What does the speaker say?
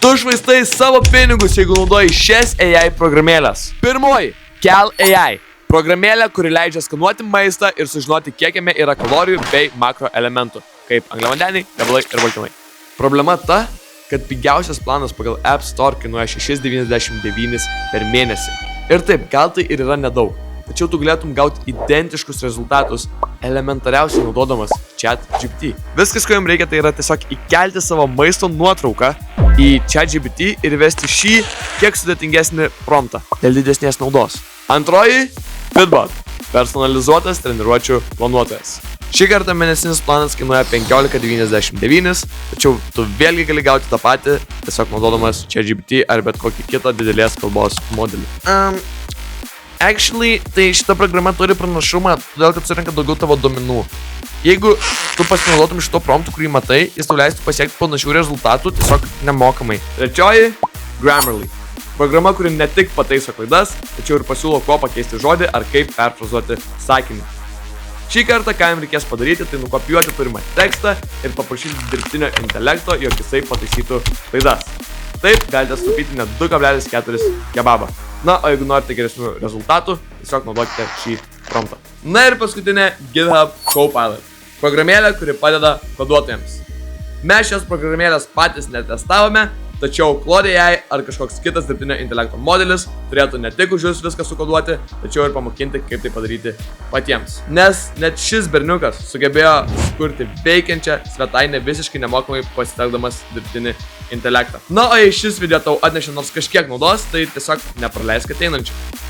Tu švaistai savo pinigus, jeigu naudoji šias AI programėlės. Pirmoji – Cal AI. Programėlė, kuri leidžia skanuoti maistą ir sužinoti, kiek jame yra kalorijų bei makroelementų, kaip angliavandeniai, riebalai ir baltymai. Problema ta, kad pigiausias planas pagal App Store kainuoja 6,99 per mėnesį. Ir taip, gal tai ir yra nedaug, tačiau tu galėtum gauti identiškus rezultatus elementariausiai naudodamas ChatGPT. Viskas, ko jums reikia, tai yra tiesiog įkelti savo maisto nuotrauką į ChatGPT ir įvesti šį kiek sudėtingesnį promptą dėl didesnės naudos. Antroji – Fitbot – personalizuotas treniruočių planuotojas. Šį kartą mėnesinis planas kainuoja 15,99, tačiau tu vėlgi gali gauti tą patį, tiesiog naudodamas ChatGPT ar bet kokį kitą didelės kalbos modelį. Actually, tai šita programa turi pranašumą, todėl kad surenka daugiau tavo duomenų. Jeigu tu pasinaudotum šito promptų, kurį matai, jis tau leistų pasiekti panašių rezultatų tiesiog nemokamai. Trečioji – Grammarly. Programa, kuri ne tik pataiso klaidas, tačiau ir pasiūlo, ko pakeisti žodį ar kaip perfrazuoti sakinį. Šį kartą, ką jums reikės padaryti, tai nukopijuoti turimą tekstą ir paprašyti dirbtinio intelekto, jog jisai pataisytų klaidas. Taip, galite sutaupyti net 2,4 kebabą. Na, o jeigu norite geresnių rezultatų, tiesiog naudokite šį promptą. Na ir paskutinė GitHub Copilot. Programėlė, kuri padeda koduotojams. Mes šias programėlės patys netestavome, tačiau Claude AI ar kažkoks kitas dirbtinio intelekto modelis turėtų ne tik už jūs viską sukoduoti, tačiau ir pamokinti, kaip tai padaryti patiems. Nes net šis berniukas sugebėjo sukurti veikiančią svetainę visiškai nemokamai pasitelkdamas dirbtinį intelektą. Na, o jei šis video tau atnešė nors kažkiek naudos, tai tiesiog nepraleisk ateinančių.